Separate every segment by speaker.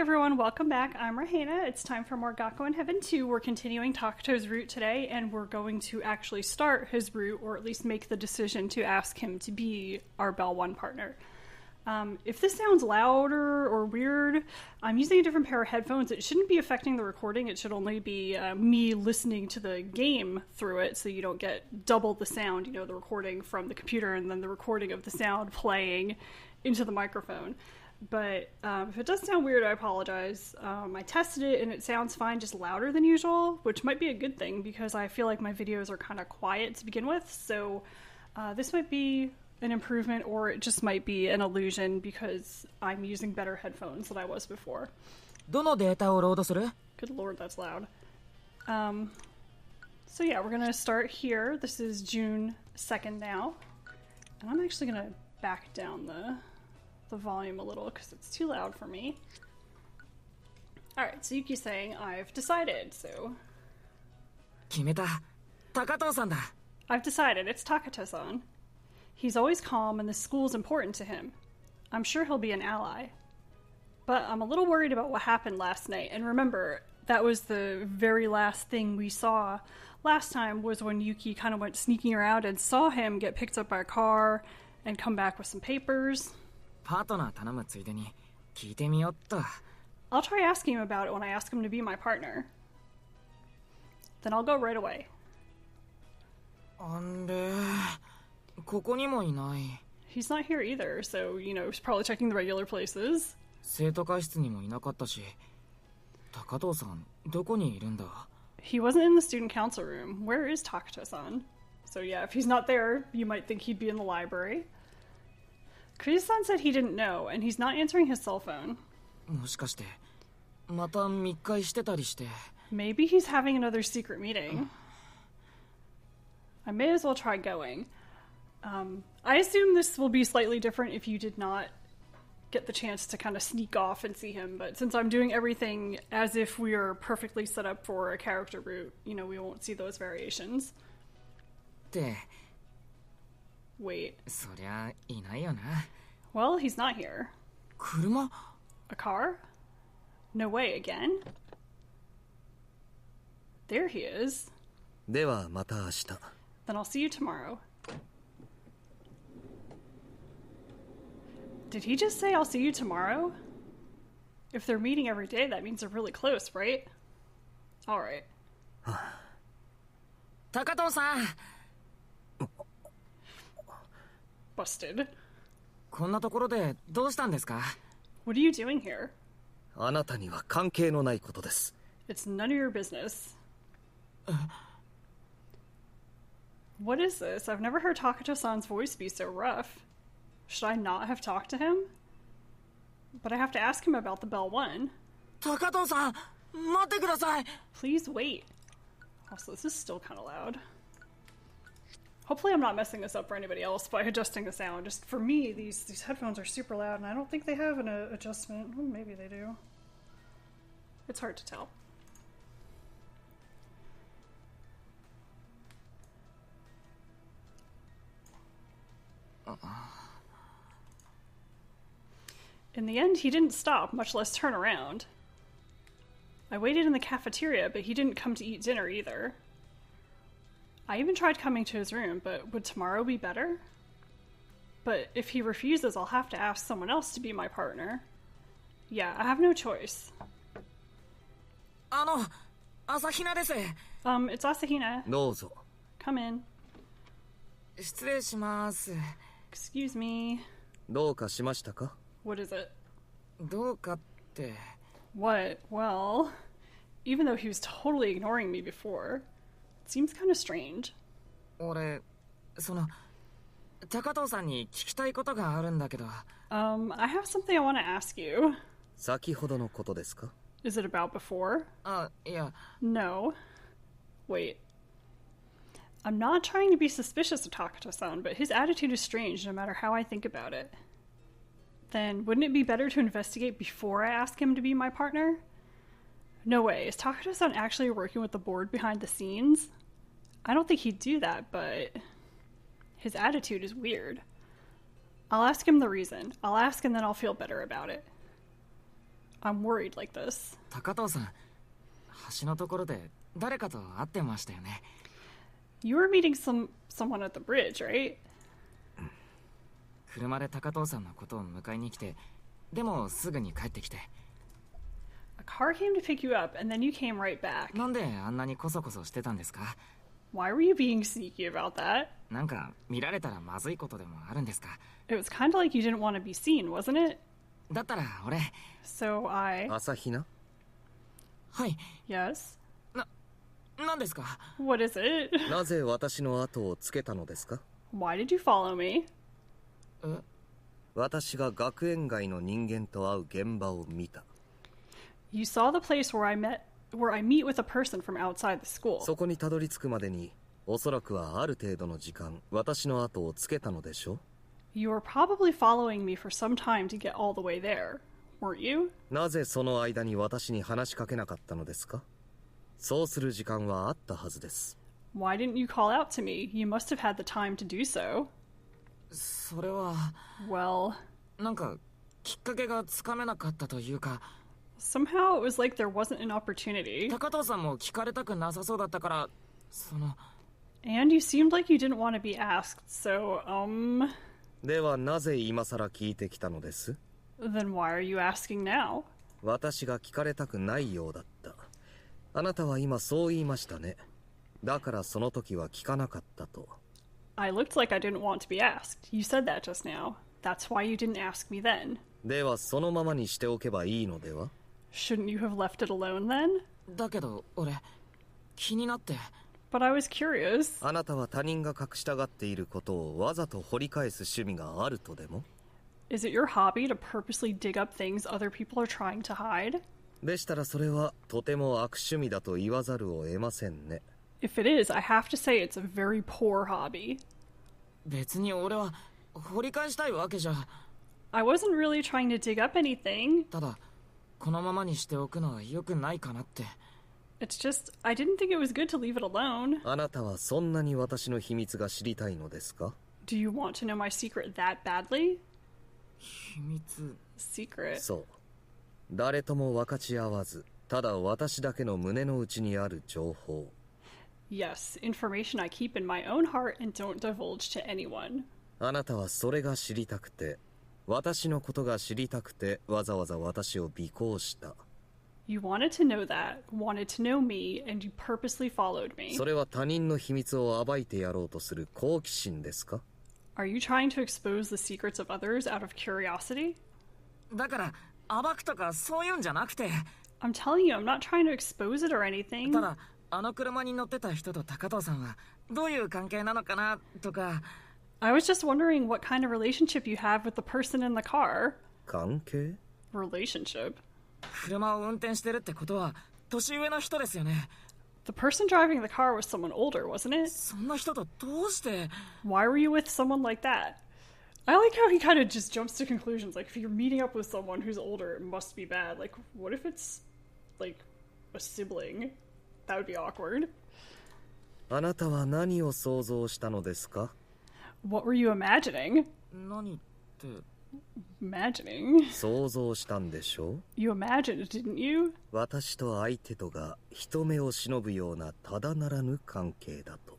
Speaker 1: everyone, welcome back. I'm Rahena. It's time for more Gakuen Heaven 2. We're continuing Takato's route today, and we're going to actually start his route, or at least make the decision to ask him to be our Bell 1 partner. If this sounds louder or weird, I'm using a different pair of headphones. It shouldn't be affecting the recording. It should only be me listening to the game through it, so you don't get double the sound, the recording from the computer and then the recording of the sound playing into the microphone. But if it does sound weird, I apologize. I tested it and it sounds fine, just louder than usual, which might be a good thing because I feel like my videos are kind of quiet to begin with. So this might be an improvement, or it just might be an illusion because I'm using better headphones than I was before. Good lord, that's loud. So yeah, we're going to start here. This is June 2nd now. And I'm actually going to back down the volume a little because it's too loud for me. Alright, so Yuki's saying, I've decided, so... I've decided, it's Takato-san. He's always calm and the school's important to him. I'm sure he'll be an ally. But I'm a little worried about what happened last night, and remember, that was the very last thing we saw last time, was when Yuki kind of went sneaking around and saw him get picked up by a car and come back with some papers. I'll try asking him about it when I ask him to be my partner. Then I'll go right away. He's not here either, so, he's probably checking the regular places. He wasn't in the student council room. Where is Takato-san? So yeah, if he's not there, you might think he'd be in the library. Chris-san said he didn't know, and he's not answering his cell phone. Maybe he's having another secret meeting. I may as well try going. I assume this will be slightly different if you did not get the chance to kind of sneak off and see him, but since I'm doing everything as if we are perfectly set up for a character route, we won't see those variations. Wait. Well, he's not here. A car? No way, again? There he is. Then I'll see you tomorrow. Did he just say I'll see you tomorrow? If they're meeting every day, that means they're really close, right? Alright. Takato-san! Busted. What are you doing here? It's none of your business. What is this? I've never heard Takato-san's voice be so rough. Should I not have talked to him? But I have to ask him about the Bell 1. Takato-san! Please wait. Also, this is still kind of loud. Hopefully I'm not messing this up for anybody else by adjusting the sound. Just for me, these headphones are super loud, and I don't think they have an adjustment. Well, maybe they do. It's hard to tell. In the end, he didn't stop, much less turn around. I waited in the cafeteria, but he didn't come to eat dinner either. I even tried coming to his room, but would tomorrow be better? But if he refuses, I'll have to ask someone else to be my partner. Yeah, I have no choice. Asahina desu. It's Asahina. Douzo. Come in. Excuse me. What is it? What? Well, even though he was totally ignoring me before, it seems kind of strange. I have something I want to ask you. Is it about before? Yeah. No. Wait. I'm not trying to be suspicious of Takato-san, but his attitude is strange no matter how I think about it. Then wouldn't it be better to investigate before I ask him to be my partner? No way. Is Takato-san actually working with the board behind the scenes? I don't think he'd do that, but his attitude is weird. I'll ask him the reason. I'll ask and then I'll feel better about it. I'm worried like this.
Speaker 2: Takato さん、橋のところで誰かと会ってましたよね。
Speaker 1: You were meeting someone at the bridge, right?
Speaker 2: 車で高藤さんのことを迎えに来て、でもすぐに帰ってきて。
Speaker 1: A car came to pick you up, and then you came right back.
Speaker 2: なんであんなにコソコソしてたんですか？
Speaker 1: Why were you being sneaky about that?
Speaker 2: なんか見られたらまずいことでもあるんですか？
Speaker 1: It was kind of like you didn't want to be seen, wasn't it?
Speaker 2: だったら俺。
Speaker 1: So I...
Speaker 3: 朝比奈？
Speaker 2: はい。
Speaker 1: Yes?
Speaker 2: なんですか？
Speaker 1: What is it?
Speaker 3: なぜ私の後をつけたのですか？
Speaker 1: Why did you follow me?
Speaker 3: 私が学園外の人間と会う現場を見た。
Speaker 1: You saw the place where I meet with a person from outside the school.
Speaker 3: そこにたどり着くまでに、おそらくはある程度の時間、私の後をつけたのでしょう。
Speaker 1: You were probably following me for some time to get all the way there, weren't you?
Speaker 3: なぜその間に私に話しかけなかったのですか？そうする時間はあったはずです。
Speaker 1: Why didn't you call out to me? You must have had the time to do so.
Speaker 2: それは。
Speaker 1: Well...
Speaker 2: なんかきっかけがつかめなかったというか。
Speaker 1: Somehow it was like there wasn't an opportunity.
Speaker 2: 高藤さんも聞かれたくなさそうだったから、
Speaker 1: And you seemed like you didn't want to be asked, so,
Speaker 3: ではなぜ今さら聞いてきたのです？
Speaker 1: Then why are you asking now?
Speaker 3: 私が聞かれたくないようだった。あなたは今そう言いましたね。だからその時は聞かなかったと。
Speaker 1: I looked like I didn't want to be asked. You said that just now. That's why you didn't ask me then.
Speaker 3: ではそのままにしておけばいいのでは？
Speaker 1: Shouldn't you have left it alone then?
Speaker 2: だけど俺気になって。
Speaker 1: But I was curious.
Speaker 3: あなたは他人が隠したがっていることをわざと掘り返す趣味があるとでも？
Speaker 1: Is it your hobby to purposely dig up things other people are trying to hide?
Speaker 3: でしたらそれはとても悪趣味だと言わざるを得ませんね。
Speaker 1: If it is, I have to say it's a very poor hobby.
Speaker 2: 別に俺は掘り返したいわけじゃ。
Speaker 1: I wasn't really trying to dig up anything.
Speaker 2: ただこのままにしておくのは良くないかなって。
Speaker 1: It's just, I didn't think it was good to leave it alone.
Speaker 3: あなたはそんなに私の秘密が知りたいのですか？
Speaker 1: Do you want to know my secret that badly?
Speaker 2: 秘密。
Speaker 1: Secret?
Speaker 3: そう。誰とも分かち合わず、ただ私だけの胸の内にある情報。
Speaker 1: Yes, information I keep in my own heart and don't divulge to anyone.
Speaker 3: あなたはそれが知りたくて、私のことが知りたくて、わざわざ私を尾行した。
Speaker 1: You wanted to know that, wanted to know me, and you purposely followed me.
Speaker 3: それは他人の秘密を暴いてやろうとする好奇心ですか？
Speaker 1: Are you trying to expose the secrets of others out of curiosity?
Speaker 2: だから暴くとかそういうんじゃなくて。
Speaker 1: I'm telling you, I'm not trying to expose it or anything.
Speaker 2: ただあの車に乗ってた人と高藤さんはどういう関係なのかなとか。
Speaker 1: I was just wondering what kind of relationship you have with the person in the car.
Speaker 3: 関係？
Speaker 1: Relationship?
Speaker 2: 車を運転してるってことは年上の人ですよね。
Speaker 1: The person driving the car was someone older, wasn't it?
Speaker 2: そんな人とどうして。
Speaker 1: Why were you with someone like that? I like how he kind of just jumps to conclusions. Like, if you're meeting up with someone who's older, it must be bad. Like, what if it's, like, a sibling? That would be awkward.
Speaker 3: あなたは何を想像したのですか？
Speaker 1: What were you imagining?
Speaker 2: 何って。
Speaker 1: Imagining?
Speaker 3: 想像したんでしょう？
Speaker 1: You imagined, didn't you?
Speaker 3: 私と相手とが人目を忍ぶようなただならぬ関係だと。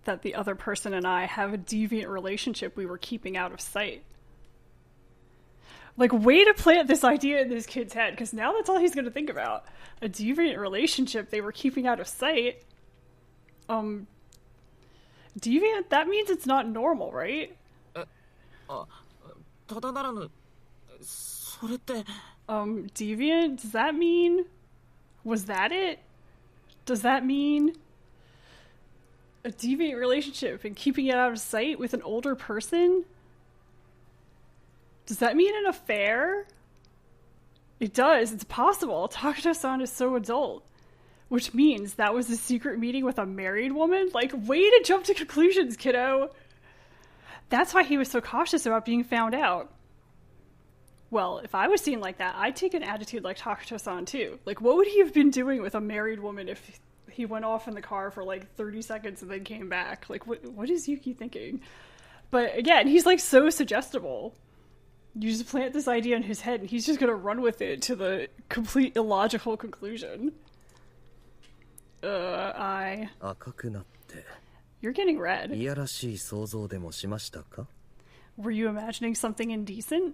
Speaker 1: That the other person and I have a deviant relationship we were keeping out of sight. Like, way to plant this idea in this kid's head, because now that's all he's going to think about. A deviant relationship they were keeping out of sight. Deviant? That means it's not normal, right?
Speaker 2: ただならぬ。それって。
Speaker 1: Deviant? Does that mean... Was that it? Does that mean... A deviant relationship and keeping it out of sight with an older person? Does that mean an affair? It does. It's possible. Takato-san is so adult. Which means that was a secret meeting with a married woman? Like, way to jump to conclusions, kiddo! That's why he was so cautious about being found out. Well, if I was seen like that, I'd take an attitude like Takato-san too. Like, what would he have been doing with a married woman if he went off in the car for like 30 seconds and then came back? Like, what is Yuki thinking? But again, he's like so suggestible. You just plant this idea in his head and he's just gonna run with it to the complete illogical conclusion.
Speaker 3: 赤くなって
Speaker 1: You're getting red.
Speaker 3: いやらしい想像でもしましたか
Speaker 1: Were you imagining something indecent?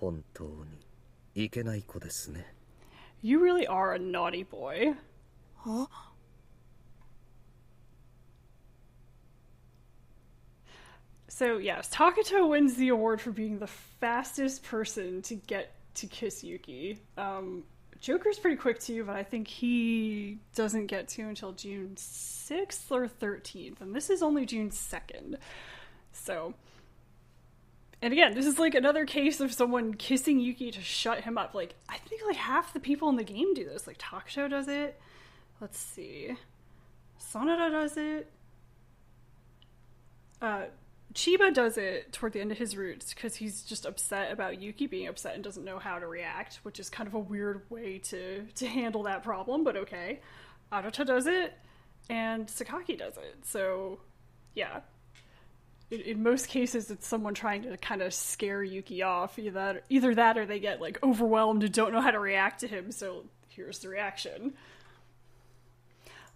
Speaker 3: 本当にいけない子ですね
Speaker 1: You really are a naughty boy. So yes, Takato wins the award for being the fastest person to get to kiss Yuki. Joker's pretty quick too, but I think he doesn't get to until June 6th or 13th, and this is only June 2nd. So, and again, this is like another case of someone kissing Yuki to shut him up. Like, I think like half the people in the game do this. Like, Takato does it. Let's see. Sonata does it. Chiba does it toward the end of his routes because he's just upset about Yuki being upset and doesn't know how to react, which is kind of a weird way to handle that problem, but okay. Arata does it, and Sakaki does it. So, yeah. In most cases, it's someone trying to kind of scare Yuki off. Either that or they get, like, overwhelmed and don't know how to react to him, so here's the reaction.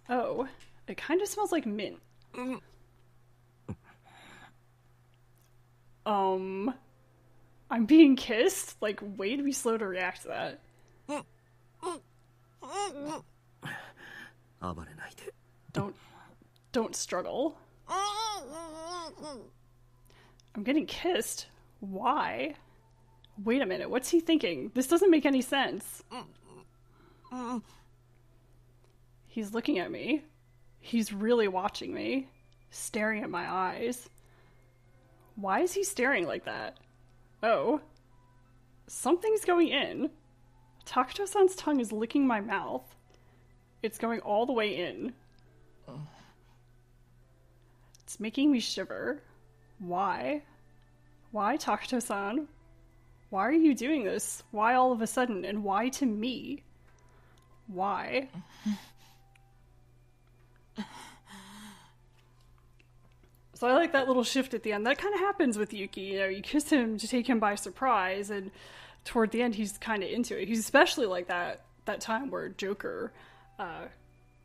Speaker 1: Oh, it kind of smells like mint. I'm being kissed? Like, way to be slow to react to that. Don't struggle. I'm getting kissed? Why? Wait a minute, what's he thinking? This doesn't make any sense. He's looking at me. He's really watching me. Staring at my eyes. Why is he staring like that? Oh. Something's going in. Takato-san's tongue is licking my mouth. It's going all the way in. It's making me shiver. Why? Why, Takato-san? Why are you doing this? Why all of a sudden? And why to me? Why? So I like that little shift at the end. That kind of happens with Yuki. You know, you kiss him to take him by surprise, and toward the end, he's kind of into it. He's especially like that time where Joker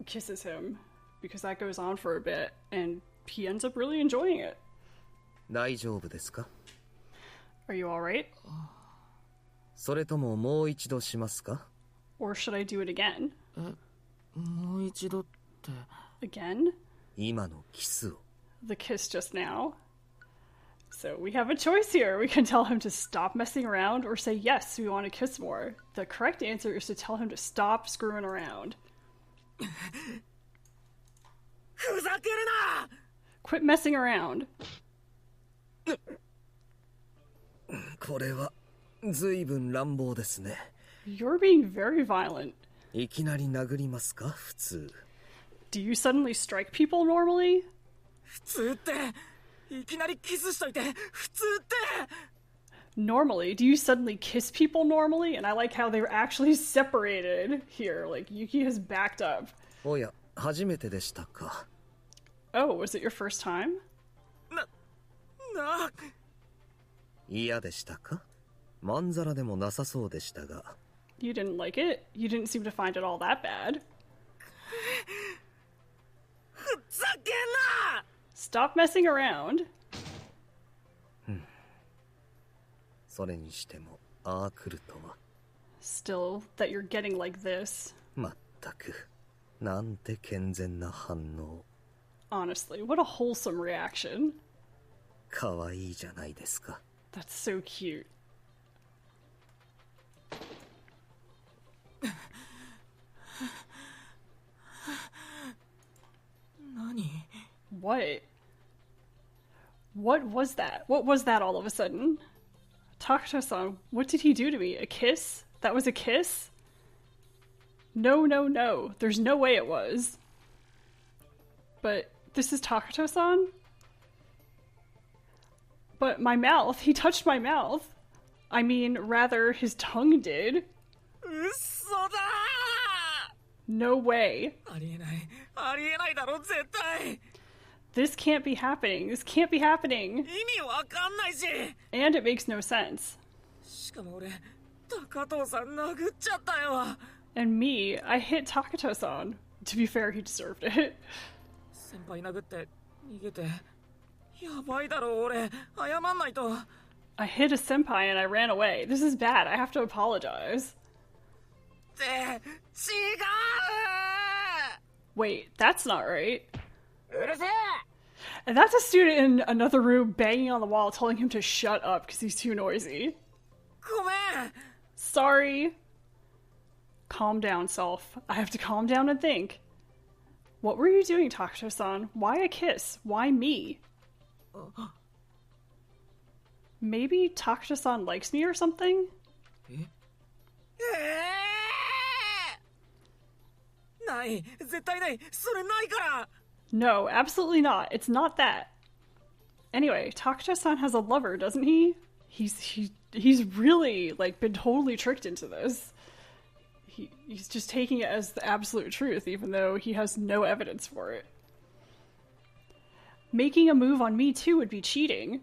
Speaker 1: kisses him, because that goes on for a bit, and he ends up really enjoying it.
Speaker 3: 大丈夫ですか?
Speaker 1: Are you alright?
Speaker 3: それとももう一度しますか?
Speaker 1: Or should I do it again?
Speaker 2: もう一度って
Speaker 1: Again?
Speaker 3: 今のキスを
Speaker 1: The kiss just now. So we have a choice here. We can tell him to stop messing around or say yes, we want to kiss more. The correct answer is to tell him to stop screwing around.
Speaker 2: ふざけるな!
Speaker 1: Quit messing around.
Speaker 3: これは随分乱暴ですね。
Speaker 1: You're being very violent.
Speaker 3: いきなり殴りますか普通
Speaker 1: Do you suddenly strike people normally?
Speaker 2: 普通っていきなりキスしといて普通って
Speaker 1: Normally? Do you suddenly kiss people normally? And I like how they were actually separated here. Like, Yuki has backed up.
Speaker 3: おや初めてでしたか
Speaker 1: Oh, was it your first time?
Speaker 2: な
Speaker 3: 嫌でしたかまんざらでもなさそうでしたが
Speaker 1: You didn't like it? You didn't seem to find it all that bad.
Speaker 2: ふざけんな!
Speaker 1: Stop messing around.
Speaker 3: それにしてもああ来るとは
Speaker 1: Still, that you're getting like this.
Speaker 3: まったくなんて健全な反応
Speaker 1: Honestly, what a wholesome reaction.
Speaker 3: かわいいじゃないですか
Speaker 1: That's so cute. What? What was that? What was that all of a sudden? Takato-san, what did he do to me? A kiss? That was a kiss? No, no, no. There's no way it was. But this is Takato-san? But my mouth, he touched my mouth. I mean, rather, his tongue did.
Speaker 2: 嘘だ!
Speaker 1: No way.
Speaker 2: ありえないだろ絶対!
Speaker 1: This can't be happening. This can't be happening.
Speaker 2: 意味わかんないし。
Speaker 1: And it makes no sense.
Speaker 2: しかも俺、高藤さん殴っちゃったよ。
Speaker 1: And me, I hit Takato-san. To be fair, he deserved it.
Speaker 2: 先輩殴って逃げて。やばいだろ俺。謝んないと。
Speaker 1: I hit a senpai and I ran away. This is bad. I have to apologize.
Speaker 2: って違う。
Speaker 1: Wait, that's not right.
Speaker 2: うるせえ。
Speaker 1: And that's a student in another room banging on the wall telling him to shut up because he's too noisy.
Speaker 2: ごめん。
Speaker 1: Sorry. Calm down, self. I have to calm down and think. What were you doing, Takato-san? Why a kiss? Why me? Maybe Takato-san likes me or something?
Speaker 2: ない。絶対ない。それないから。
Speaker 1: No, absolutely not. It's not that. Anyway, Takato-san has a lover, doesn't he? He's really, like, been totally tricked into this. He's just taking it as the absolute truth, even though he has no evidence for it. Making a move on me, too, would be cheating.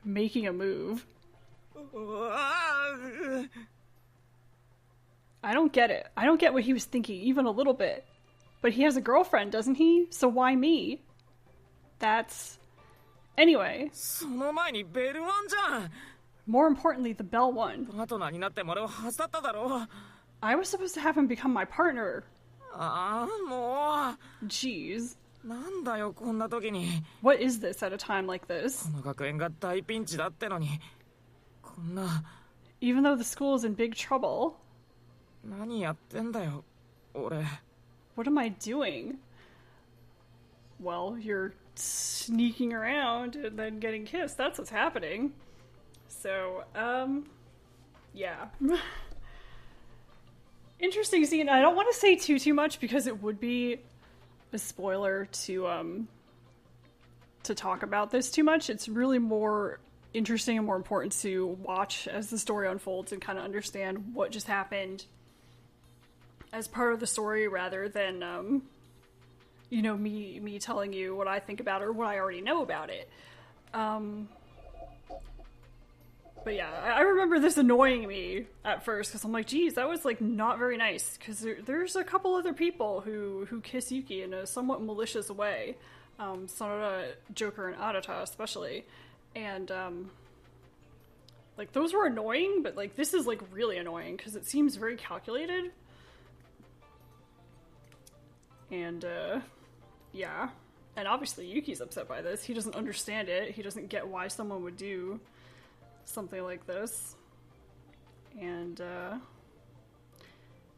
Speaker 1: Making a move. I don't get it. I don't get what he was thinking, even a little bit. But he has a girlfriend, doesn't he? So why me? That's... Anyway.
Speaker 2: その前にベルワンじゃん。
Speaker 1: More importantly, the Bell won.
Speaker 2: パートナーになってもらうはずだっただろう。
Speaker 1: I was supposed to have him become my partner.
Speaker 2: ああ、も
Speaker 1: Jeez.
Speaker 2: う。なんだよ、こんな時に。
Speaker 1: What is this at a time like this?
Speaker 2: この学園が大ピンチだってのに。こんな。
Speaker 1: Even though the school is in big trouble.
Speaker 2: 何やってんだよ、俺。
Speaker 1: What am I doing? Well, you're sneaking around and then getting kissed. That's what's happening. So, yeah. Interesting scene. I don't want to say too much because it would be a spoiler to talk about this too much. It's really more interesting and more important to watch as the story unfolds and kind of understand what just happened as part of the story rather than, you know, me telling you what I think about it or what I already know about it. But yeah, I remember this annoying me at first because I'm like, geez, that was like not very nice because there's a couple other people who kiss Yuki in a somewhat malicious way. Sonora, Joker, and Arata especially. And, like, those were annoying, but like this is like really annoying because it seems very calculated. And, yeah. And obviously Yuki's upset by this. He doesn't understand it. He doesn't get why someone would do something like this. And,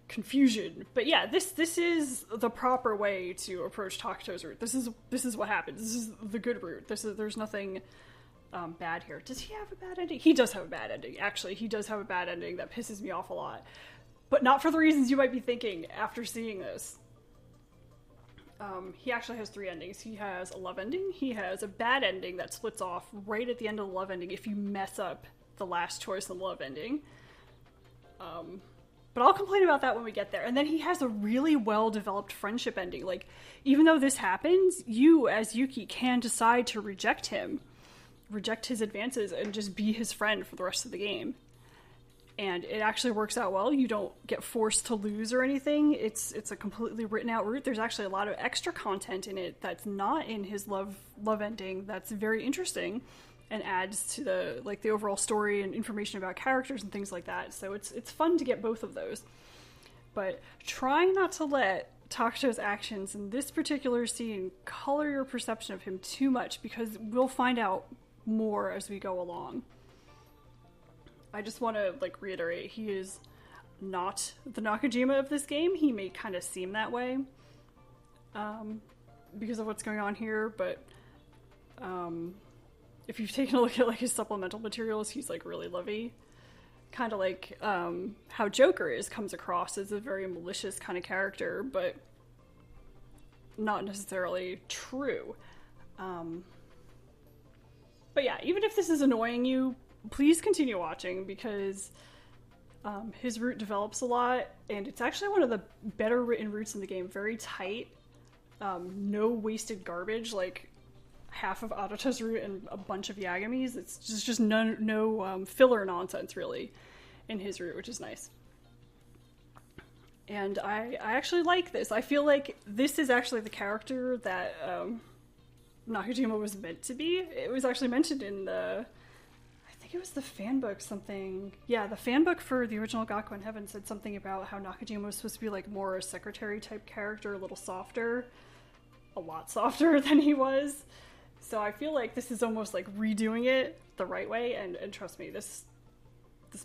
Speaker 1: confusion. But yeah, this is the proper way to approach Takato's route. This is what happens. This is the good route. There's nothing, bad here. Does he have a bad ending? He does have a bad ending. Actually, he does have a bad ending that pisses me off a lot. But not for the reasons you might be thinking after seeing this. He actually has 3 endings. He has a love ending, he has a bad ending that splits off right at the end of the love ending if you mess up the last choice in the love ending. But I'll complain about that when we get there. And then he has a really well-developed friendship ending. Like, even though this happens, you, as Yuki, can decide to reject him. Reject his advances and just be his friend for the rest of the game. And it actually works out well. You don't get forced to lose or anything. It's a completely written out route. There's actually a lot of extra content in it that's not in his love ending that's very interesting and adds to the overall story and information about characters and things like that. So it's fun to get both of those. But try not to let Takato's actions in this particular scene color your perception of him too much because we'll find out more as we go along. I just want to, reiterate, he is not the Nakajima of this game. He may kind of seem that way, because of what's going on here, but, if you've taken a look at, his supplemental materials, he's, really lovey. Kind of like, how Joker comes across as a very malicious kind of character, but not necessarily true. But yeah, even if this is annoying you, please continue watching because his route develops a lot and it's actually one of the better written routes in the game. Very tight. no wasted garbage, like half of Arata's root and a bunch of Yagami's. It's just no filler nonsense, really, in his root, which is nice. And I actually like this. I feel like this is actually the character that Nakajima was meant to be. It was actually mentioned in the... I think it was the fan book something... Yeah, the fan book for the original Gakuen Heaven said something about how Nakajima was supposed to be like more a secretary-type character, a little softer. A lot softer than he was. So I feel like this is almost like redoing it the right way, and trust me, this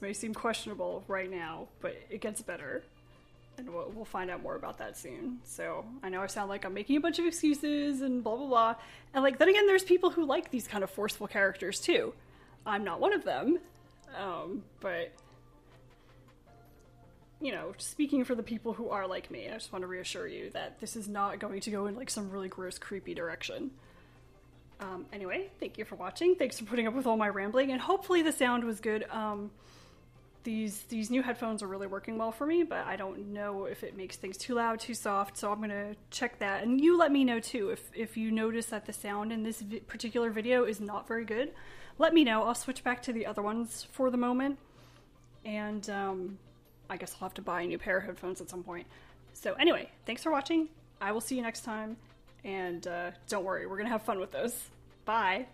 Speaker 1: may seem questionable right now, but it gets better. And we'll find out more about that soon. So I know I sound like I'm making a bunch of excuses and blah, blah, blah. And like, then again, there's people who like these kind of forceful characters too. I'm not one of them. But, you know, speaking for the people who are like me, I just want to reassure you that this is not going to go in like some really gross, creepy direction. Anyway, thank you for watching. Thanks for putting up with all my rambling, and hopefully the sound was good. These new headphones are really working well for me, but I don't know if it makes things too loud, too soft, so I'm gonna check that. And you let me know too, if you notice that the sound in this particular video is not very good. Let me know. I'll switch back to the other ones for the moment. And I guess I'll have to buy a new pair of headphones at some point. So anyway, thanks for watching. I will see you next time. And don't worry, we're gonna have fun with those. Bye!